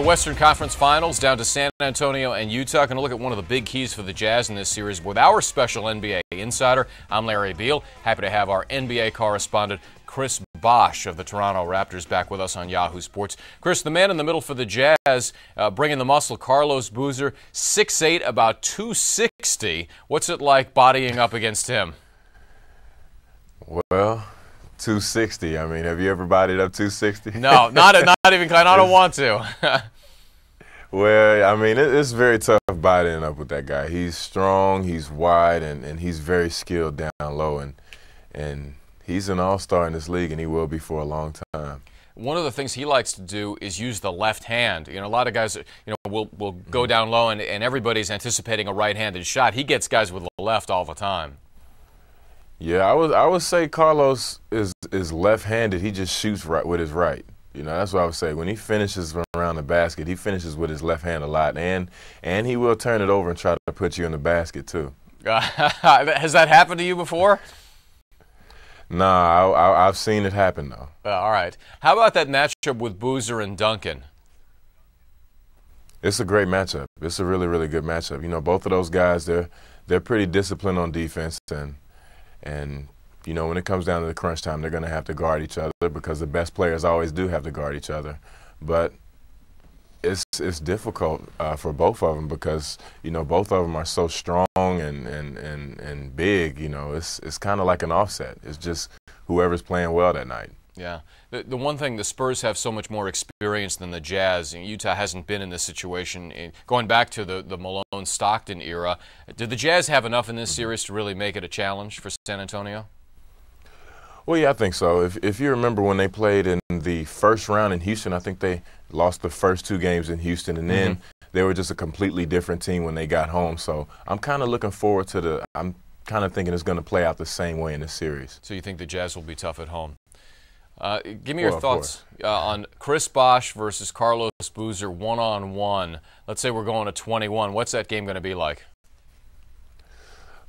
Western Conference Finals, down to San Antonio and Utah. Going to look at one of the big keys for the Jazz in this series with our special NBA insider. I'm Larry Beal. Happy to have our NBA correspondent, Chris Bosh of the Toronto Raptors, back with us on Yahoo Sports. Chris, the man in the middle for the Jazz, bringing the muscle, Carlos Boozer, 6'8", about 260. What's it like bodying up against him? Well, 260. I mean, have you ever bodied up 260? No, not even kind. I don't want to. Well, I mean, it's very tough bodying up with that guy. He's strong, he's wide, and he's very skilled down low. And he's an all-star in this league, and he will be for a long time. One of the things he likes to do is use the left hand. You know, a lot of guys, will go down low, and everybody's anticipating a right-handed shot. He gets guys with the left all the time. Yeah, I would say Carlos is left-handed. He just shoots right with his right. You know, that's what I would say. When he finishes around the basket, he finishes with his left hand a lot, and he will turn it over and try to put you in the basket too. Has that happened to you before? Nah, I've seen it happen though. All right. How about that matchup with Boozer and Duncan? It's a great matchup. It's a really, really good matchup. You know, both of those guys, they're pretty disciplined on defense, and you know, when it comes down to the crunch time, they're going to have to guard each other because the best players always do have to guard each other. But it's difficult for both of them because, you know, both of them are so strong and big. You know, it's kind of like an offset. It's just whoever's playing well that night. Yeah. The one thing, the Spurs have so much more experience than the Jazz. Utah hasn't been in this situation. Going back to the Malone-Stockton era, did the Jazz have enough in this series to really make it a challenge for San Antonio? Well, yeah, I think so. If you remember when they played in the first round in Houston, I think they lost the first 2 games in Houston, and then they were just a completely different team when they got home. So I'm kind of looking forward to I'm kind of thinking it's going to play out the same way in this series. So you think the Jazz will be tough at home? Give me your thoughts on Chris Bosh versus Carlos Boozer one-on-one. Let's say we're going to 21. What's that game going to be like?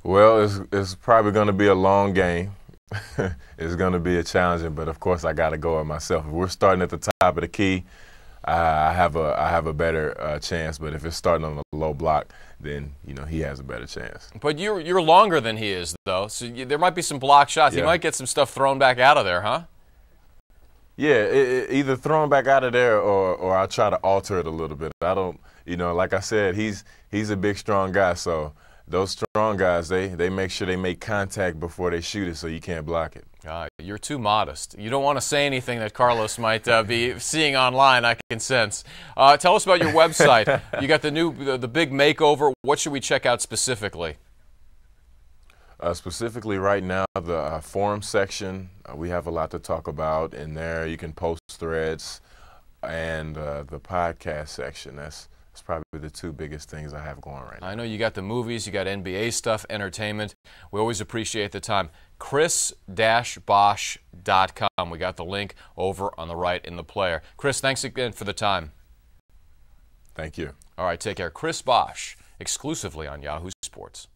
Well, it's probably going to be a long game. It's going to be a challenging, but of course I got to go at myself. If we're starting at the top of the key, I have a better chance. But if it's starting on the low block, then he has a better chance. But you're longer than he is, though, so there might be some block shots. Yeah. He might get some stuff thrown back out of there, huh? Yeah, either thrown back out of there or I'll try to alter it a little bit. I don't, like I said, he's a big, strong guy, so those strong guys, they make sure they make contact before they shoot it so you can't block it. You're too modest. You don't want to say anything that Carlos might be seeing online, I can sense. Tell us about your website. You got the big makeover. What should we check out specifically? Specifically right now, the forum section, we have a lot to talk about in there. You can post threads, and the podcast section. That's probably the 2 biggest things I have going right now. I know you got the movies, you got NBA stuff, entertainment. We always appreciate the time. Chris-Bosh.com. We got the link over on the right in the player. Chris, thanks again for the time. Thank you. All right, take care. Chris Bosh, exclusively on Yahoo Sports.